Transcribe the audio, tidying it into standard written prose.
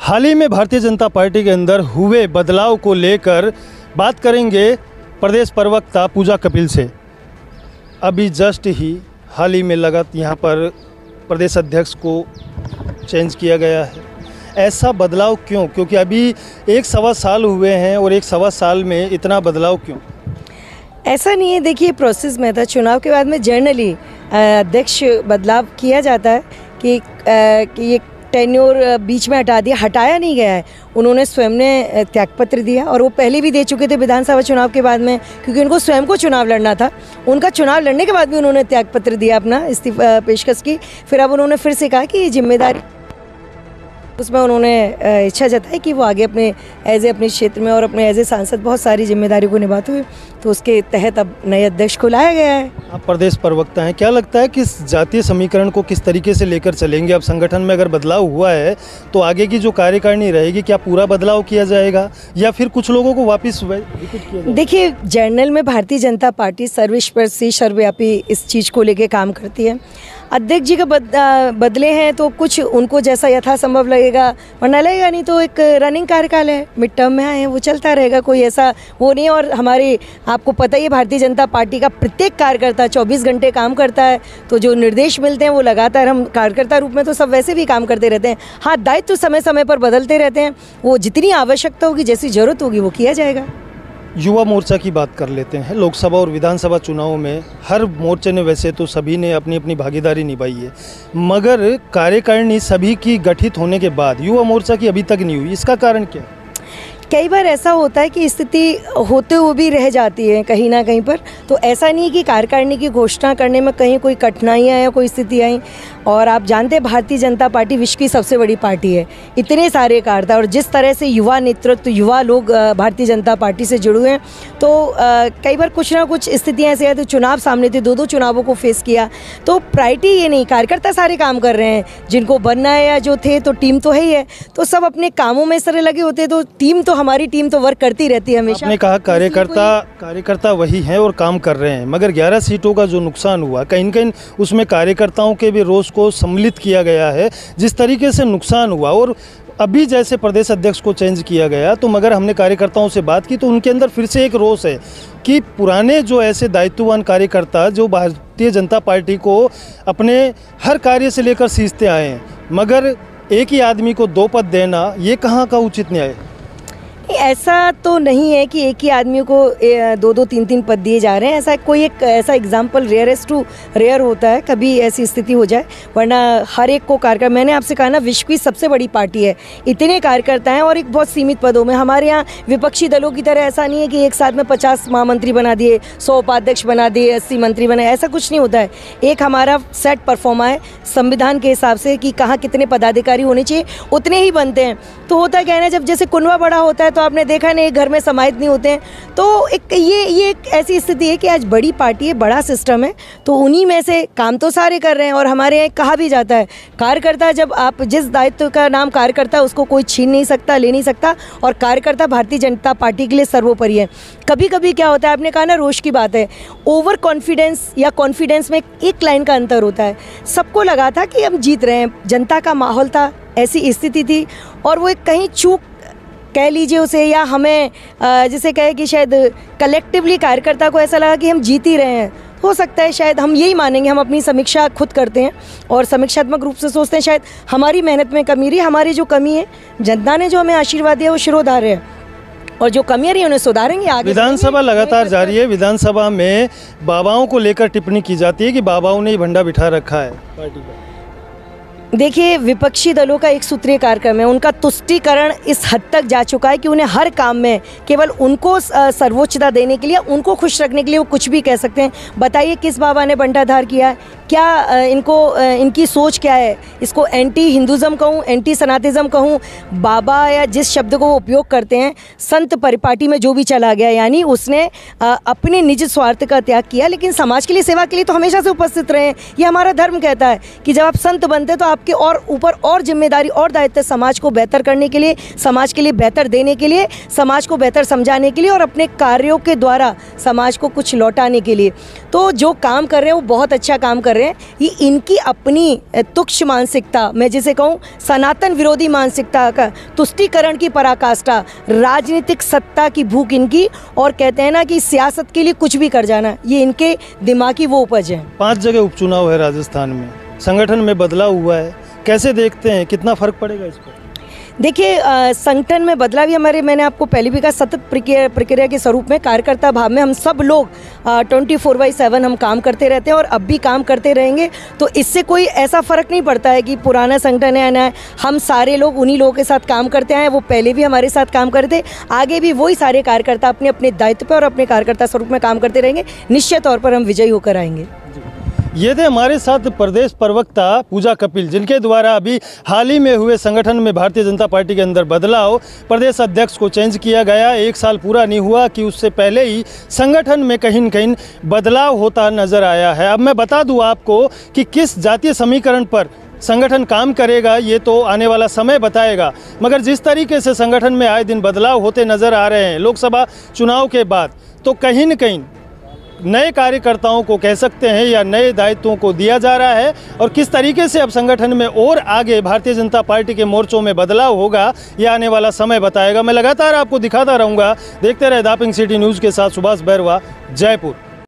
हाल ही में भारतीय जनता पार्टी के अंदर हुए बदलाव को लेकर बात करेंगे प्रदेश प्रवक्ता पूजा कपिल से। अभी जस्ट ही हाल ही में यहाँ पर प्रदेश अध्यक्ष को चेंज किया गया है। ऐसा बदलाव क्यों? क्योंकि अभी 1.25 साल हुए हैं और 1.25 साल में इतना बदलाव क्यों? ऐसा नहीं है, देखिए प्रोसेस में था। चुनाव के बाद में जनरली अध्यक्ष बदलाव किया जाता है कि ये टेन्योर बीच में हटाया नहीं गया है। उन्होंने स्वयं ने त्यागपत्र दिया और वो पहले भी दे चुके थे विधानसभा चुनाव के बाद में, क्योंकि उनको स्वयं को चुनाव लड़ना था। उनका चुनाव लड़ने के बाद भी उन्होंने त्यागपत्र दिया, अपना इस्तीफा पेशकश की। फिर अब उन्होंने फिर से कहा कि ये जिम्मेदारी, उसमें उन्होंने इच्छा जताई कि वो आगे अपने अपने क्षेत्र में और अपने एज ए सांसद बहुत सारी जिम्मेदारी को निभाते हुए, तो उसके तहत अब नए अध्यक्ष को लाया गया है। आप प्रदेश प्रवक्ता हैं, क्या लगता है कि इस जातीय समीकरण को किस तरीके से लेकर चलेंगे? अब संगठन में अगर बदलाव हुआ है तो आगे की जो कार्यकारिणी रहेगी, क्या पूरा बदलाव किया जाएगा या फिर कुछ लोगों को वापस रिपीट किया जाएगा? देखिए, जर्नल में भारतीय जनता पार्टी सर्वस्पर्शी सर्वव्यापी इस चीज़ को लेकर काम करती है। अध्यक्ष जी का बदले हैं तो कुछ उनको जैसा यथासंभव लगेगा, वरना लगेगा नहीं। तो एक रनिंग कार्यकाल है, मिड टर्म में आए हैं, वो चलता रहेगा, कोई ऐसा वो नहीं। और हमारे आपको पता ही है, भारतीय जनता पार्टी का प्रत्येक कार्यकर्ता 24 घंटे काम करता है। तो जो निर्देश मिलते हैं वो लगातार, हम कार्यकर्ता रूप में तो सब वैसे भी काम करते रहते हैं। हाँ, दायित्व समय समय पर बदलते रहते हैं, वो जितनी आवश्यकता होगी, जैसी ज़रूरत होगी वो किया जाएगा। युवा मोर्चा की बात कर लेते हैं। लोकसभा और विधानसभा चुनाव में हर मोर्चे ने, वैसे तो सभी ने अपनी अपनी भागीदारी निभाई है, मगर कार्यकारिणी सभी की गठित होने के बाद युवा मोर्चा की अभी तक नहीं हुई। इसका कारण क्या है? कई बार ऐसा होता है कि स्थिति होते हुए भी रह जाती है कहीं ना कहीं पर। तो ऐसा नहीं कि कार्यकारिणी की घोषणा करने में कहीं कोई कठिनाइयाँ या कोई स्थिति आई। और आप जानते हैं, भारतीय जनता पार्टी विश्व की सबसे बड़ी पार्टी है। इतने सारे कार्यकर्ता और जिस तरह से युवा नेतृत्व, युवा लोग भारतीय जनता पार्टी से जुड़े हुए हैं, तो कई बार कुछ ना कुछ स्थितियाँ ऐसे हैं। तो चुनाव सामने थे, 2 चुनावों को फेस किया। तो प्रायोरिटी ये नहीं, कार्यकर्ता सारे काम कर रहे हैं, जिनको बनना है या जो थे, तो टीम तो है ही है। तो सब अपने कामों में इस तरह लगे होते हैं। तो टीम तो हमारी टीम तो वर्क करती रहती है हमेशा। आपने कहा कार्यकर्ता वही हैं और काम कर रहे हैं, मगर 11 सीटों का जो नुकसान हुआ, कहीं न कहीं उसमें कार्यकर्ताओं के भी रोष को सम्मिलित किया गया है। जिस तरीके से नुकसान हुआ, और अभी जैसे प्रदेश अध्यक्ष को चेंज किया गया, तो मगर हमने कार्यकर्ताओं से बात की तो उनके अंदर फिर से एक रोष है कि पुराने जो ऐसे दायित्ववान कार्यकर्ता जो भारतीय जनता पार्टी को अपने हर कार्य से लेकर सींचते आए हैं, मगर एक ही आदमी को 2 पद देना, ये कहाँ का उचित न्याय? ऐसा तो नहीं है कि एक ही आदमी को 2-2, 3-3 पद दिए जा रहे हैं। ऐसा कोई एक ऐसा एग्जाम्पल रेयरेस्ट टू रेयर होता है, कभी ऐसी स्थिति हो जाए, वरना हर एक को कार्यकर्ता, मैंने आपसे कहा ना, विश्व की सबसे बड़ी पार्टी है, इतने कार्यकर्ता हैं और एक बहुत सीमित पदों में। हमारे यहाँ विपक्षी दलों की तरह ऐसा नहीं है कि एक साथ में 50 महामंत्री बना दिए, 100 उपाध्यक्ष बना दिए, 80 मंत्री बनाए, ऐसा कुछ नहीं होता है। एक हमारा सेट परफॉर्मा है संविधान के हिसाब से कि कहाँ कितने पदाधिकारी होने चाहिए, उतने ही बनते हैं। तो होता क्या है ना, जब जैसे कुनबा बड़ा होता है तो आपने देखा नहीं, घर में समाहित नहीं होते हैं। तो ये एक ऐसी स्थिति है कि आज बड़ी पार्टी है, बड़ा सिस्टम है, तो उन्हीं में से काम तो सारे कर रहे हैं। और हमारे यहाँ कहा भी जाता है, कार्यकर्ता, जब आप जिस दायित्व का नाम कार्यकर्ता, उसको कोई छीन नहीं सकता, ले नहीं सकता। और कार्यकर्ता भारतीय जनता पार्टी के लिए सर्वोपरि है। कभी कभी क्या होता है, आपने कहा ना रोष की बात है, ओवर कॉन्फिडेंस या कॉन्फिडेंस में एक लाइन का अंतर होता है। सबको लगा था कि हम जीत रहे हैं, जनता का माहौल था, ऐसी स्थिति थी, और वो एक कहीं चूक कह लीजिए उसे, या हमें जैसे कहे कि शायद कलेक्टिवली कार्यकर्ता को ऐसा लगा कि हम जीत ही रहे हैं। हो सकता है, शायद हम यही मानेंगे। हम अपनी समीक्षा खुद करते हैं और समीक्षात्मक रूप से सोचते हैं शायद हमारी मेहनत में कमी रही। हमारी जो कमी है, जनता ने जो हमें आशीर्वाद दिया वो शिरोधार्य है, और जो कमियां रही उन्हें सुधारेंगे आगे। विधानसभा लगातार जारी है। विधानसभा में बाबाओं को लेकर टिप्पणी की जाती है कि बाबाओं ने ही भंडा बिठा रखा है पार्टी का। देखिए, विपक्षी दलों का एक सूत्रीय कार्यक्रम है, उनका तुष्टीकरण इस हद तक जा चुका है कि उन्हें हर काम में केवल उनको सर्वोच्चता देने के लिए, उनको खुश रखने के लिए वो कुछ भी कह सकते हैं। बताइए किस बाबा ने बंटाधार किया है? क्या इनकी सोच क्या है? इसको एंटी हिंदुज़म कहूँ, एंटी सनातनिज़म कहूँ, बाबा या जिस शब्द को वो उपयोग करते हैं, संत परिपाटी में जो भी चला गया, यानी उसने अपने निज स्वार्थ का त्याग किया, लेकिन समाज के लिए, सेवा के लिए तो हमेशा से उपस्थित रहे हैं। ये हमारा धर्म कहता है कि जब आप संत बनते हैं तो आपके और ऊपर और जिम्मेदारी और दायित्व, समाज को बेहतर करने के लिए, समाज के लिए बेहतर देने के लिए, समाज को बेहतर समझाने के लिए और अपने कार्यों के द्वारा समाज को कुछ लौटाने के लिए। तो जो काम कर रहे हैं वो बहुत अच्छा काम कर रहे हैं, ये इनकी अपनी तुच्छ मानसिकता, मैं जिसे कहूँ सनातन विरोधी मानसिकता का तुष्टीकरण की पराकाष्ठा, राजनीतिक सत्ता की भूख इनकी, और कहते हैं ना कि सियासत के लिए कुछ भी कर जाना, ये इनके दिमाग की वो उपज है। 5 जगह उपचुनाव है राजस्थान में, संगठन में बदलाव हुआ है, कैसे देखते हैं, कितना फर्क पड़ेगा इस पर? देखिए, संगठन में बदलाव भी हमारे, मैंने आपको पहले भी कहा, सतत प्रक्रिया के स्वरूप में, कार्यकर्ता भाव में हम सब लोग 24/7 हम काम करते रहते हैं और अब भी काम करते रहेंगे। तो इससे कोई ऐसा फ़र्क नहीं पड़ता है कि पुराना संगठन है या नया, हम सारे लोग उन्हीं लोगों के साथ काम करते आए हैं, वो पहले भी हमारे साथ काम करते, आगे भी वही सारे कार्यकर्ता अपने अपने दायित्व पर और अपने कार्यकर्ता स्वरूप में काम करते रहेंगे। निश्चित तौर पर हम विजयी होकर आएंगे। ये थे हमारे साथ प्रदेश प्रवक्ता पूजा कपिल, जिनके द्वारा अभी हाल ही में हुए संगठन में भारतीय जनता पार्टी के अंदर बदलाव, प्रदेश अध्यक्ष को चेंज किया गया, 1 साल पूरा नहीं हुआ कि उससे पहले ही संगठन में कहीं न कहीं बदलाव होता नज़र आया है। अब मैं बता दूं आपको कि किस जातीय समीकरण पर संगठन काम करेगा ये तो आने वाला समय बताएगा, मगर जिस तरीके से संगठन में आए दिन बदलाव होते नज़र आ रहे हैं लोकसभा चुनाव के बाद, तो कहीं न कहीं नए कार्यकर्ताओं को कह सकते हैं या नए दायित्वों को दिया जा रहा है, और किस तरीके से अब संगठन में और आगे भारतीय जनता पार्टी के मोर्चों में बदलाव होगा यह आने वाला समय बताएगा। मैं लगातार आपको दिखाता रहूँगा। देखते रहे दापिंग सिटी न्यूज़ के साथ सुभाष बैरवा, जयपुर।